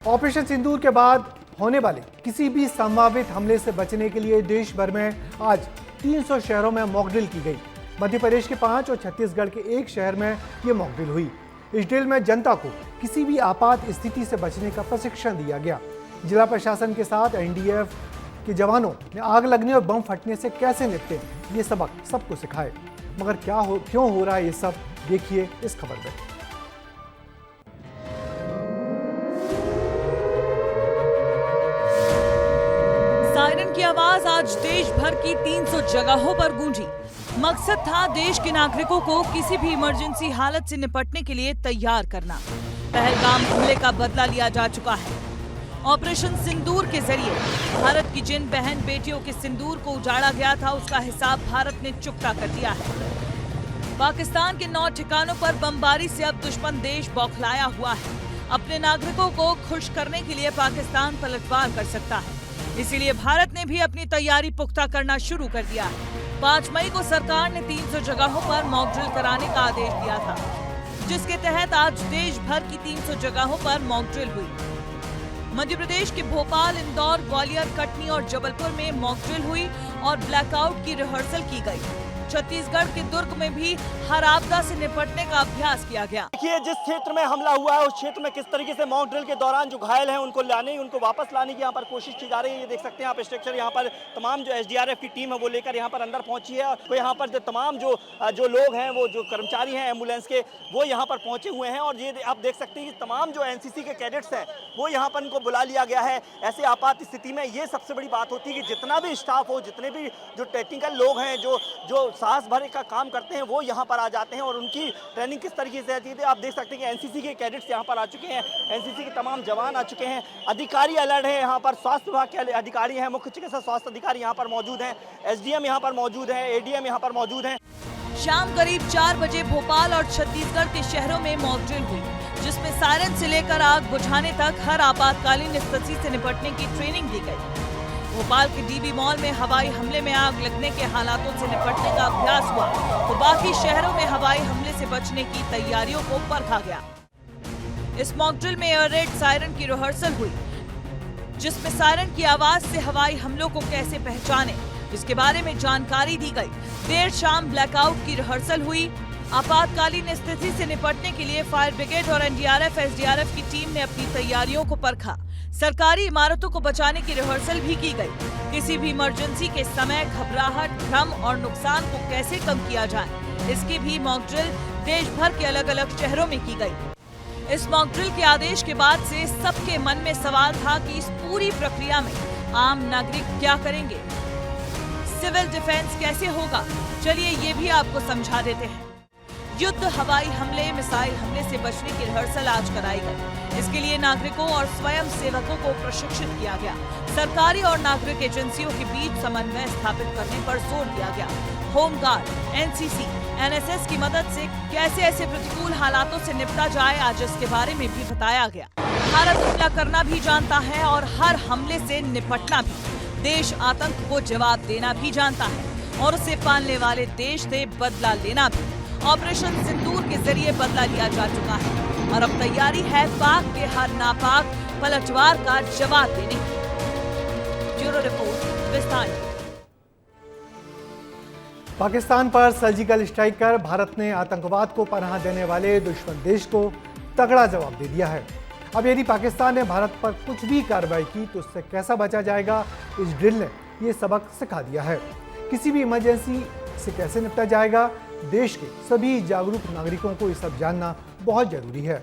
Operation सिंदूर के बाद होने वाले किसी भी संभावित हमले से बचने के लिए देश भर में आज 300 शहरों में मॉक ड्रिल की गई। मध्य प्रदेश के 5 और छत्तीसगढ़ के 1 शहर में ये मॉक ड्रिल हुई। इस ड्रिल में जनता को किसी भी आपात स्थिति से बचने का प्रशिक्षण दिया गया। जिला प्रशासन के साथ एनडीआरएफ के जवानों ने आग लगने और बम फटने से कैसे निपटे ये सबक सबको सिखाए। मगर क्यों हो रहा है ये सब, देखिए इस खबर में। सायरन की आवाज आज देश भर की 300 जगहों पर गूंजी। मकसद था देश के नागरिकों को किसी भी इमरजेंसी हालत से निपटने के लिए तैयार करना। पहलगाम हमले का बदला लिया जा चुका है। ऑपरेशन सिंदूर के जरिए भारत की जिन बहन बेटियों के सिंदूर को उजाड़ा गया था, उसका हिसाब भारत ने चुकता कर दिया है। पाकिस्तान के 9 ठिकानों पर बमबारी से अब दुश्मन देश बौखलाया हुआ है। अपने नागरिकों को खुश करने के लिए पाकिस्तान पलटवार कर सकता है, इसीलिए भारत ने भी अपनी तैयारी पुख्ता करना शुरू कर दिया है। 5 मई को सरकार ने 300 जगहों पर मॉक ड्रिल कराने का आदेश दिया था, जिसके तहत आज देश भर की 300 जगहों पर मॉक ड्रिल हुई। मध्य प्रदेश के भोपाल, इंदौर, ग्वालियर, कटनी और जबलपुर में मॉक ड्रिल हुई और ब्लैकआउट की रिहर्सल की गई। छत्तीसगढ़ के दुर्ग में भी हर आपदा से निपटने का अभ्यास किया गया। देखिए, जिस क्षेत्र में हमला हुआ है उस क्षेत्र में किस तरीके से मॉक ड्रिल के दौरान जो घायल हैं उनको वापस लाने की यहाँ पर कोशिश की जा रही है। ये देख सकते हैं आप स्ट्रक्चर, यहाँ पर तमाम जो एसडीआरएफ की टीम है वो लेकर यहाँ पर अंदर पहुंची है। तो यहाँ पर जो तमाम जो लोग हैं, वो जो कर्मचारी हैं एम्बुलेंस के, वो यहाँ पर पहुंचे हुए हैं। और ये आप देख सकते हैं कि तमाम जो एनसीसी के कैडेट्स हैं वो यहाँ पर इनको बुला लिया गया है। ऐसे आपात स्थिति में ये सबसे बड़ी बात होती है कि जितना भी स्टाफ हो, जितने भी जो टेक्निकल लोग हैं, जो साहस भरे का काम करते हैं, वो यहाँ पर आ जाते हैं और उनकी ट्रेनिंग किस तरीके से रहती है। आप देख सकते हैं कि एनसीसी के कैडेट्स यहाँ पर आ चुके हैं, एनसीसी के तमाम जवान आ चुके हैं, अधिकारी अलर्ट हैं। यहाँ पर स्वास्थ्य विभाग के अधिकारी हैं, मुख्य चिकित्सा स्वास्थ्य अधिकारी यहाँ पर मौजूद हैं, एसडीएम यहाँ पर मौजूद है, एडीएम यहाँ पर मौजूद हैं। शाम करीब 4 बजे भोपाल और छत्तीसगढ़ के शहरों में मॉक ड्रिल हुई, जिसमें सायरन से लेकर आग बुझाने तक हर आपातकालीन स्थिति से निपटने की ट्रेनिंग दी गई। भोपाल के डीबी मॉल में हवाई हमले में आग लगने के हालातों से निपटने का अभ्यास हुआ, तो बाकी शहरों में हवाई हमले से बचने की तैयारियों को परखा गया। इस मॉक ड्रिल में एयर रेड सायरन की रिहर्सल हुई, जिसमें सायरन की आवाज से हवाई हमलों को कैसे पहचाने, इसके बारे में जानकारी दी गई। देर शाम ब्लैकआउट की रिहर्सल हुई। आपातकालीन स्थिति से निपटने के लिए फायर ब्रिगेड और एनडीआरएफ, एसडीआरएफ की टीम ने अपनी तैयारियों को परखा। सरकारी इमारतों को बचाने की रिहर्सल भी की गई। किसी भी इमरजेंसी के समय घबराहट, भ्रम और नुकसान को कैसे कम किया जाए, इसकी भी मॉक ड्रिल देश भर के अलग अलग शहरों में की गई। इस मॉक ड्रिल के आदेश के बाद से सबके मन में सवाल था कि इस पूरी प्रक्रिया में आम नागरिक क्या करेंगे, सिविल डिफेंस कैसे होगा। चलिए ये भी आपको समझा देते हैं। युद्ध, हवाई हमले, मिसाइल हमले से बचने की रिहर्सल आज कराई गई। इसके लिए नागरिकों और स्वयं सेवकों को प्रशिक्षित किया गया। सरकारी और नागरिक एजेंसियों के बीच समन्वय स्थापित करने पर जोर दिया गया। होमगार्ड, एनसीसी, एनएसएस की मदद से कैसे ऐसे प्रतिकूल हालातों से निपटा जाए, आज इसके बारे में भी बताया गया। भारत हमला करना भी जानता है और हर हमले से निपटना भी। देश आतंक को जवाब देना भी जानता है और उसे पालने वाले देश से बदला लेना भी। ऑपरेशन सिंदूर के जरिए बदला लिया जा चुका है और अब तैयारी है पाक के हर नापाक पलटवार का जवाब देने की। ब्यूरो रिपोर्ट, विस्तार। पाकिस्तान पर सर्जिकल स्ट्राइक कर भारत ने आतंकवाद को पनाह देने वाले दुश्मन देश को तगड़ा जवाब दे दिया है। अब यदि पाकिस्तान ने भारत पर कुछ भी कार्रवाई की तो उससे कैसा बचा जाएगा, इस ड्रिल ने ये सबक सिखा दिया है। किसी भी इमरजेंसी से कैसे निपटा जाएगा, देश के सभी जागरूक नागरिकों को ये सब जानना बहुत जरूरी है।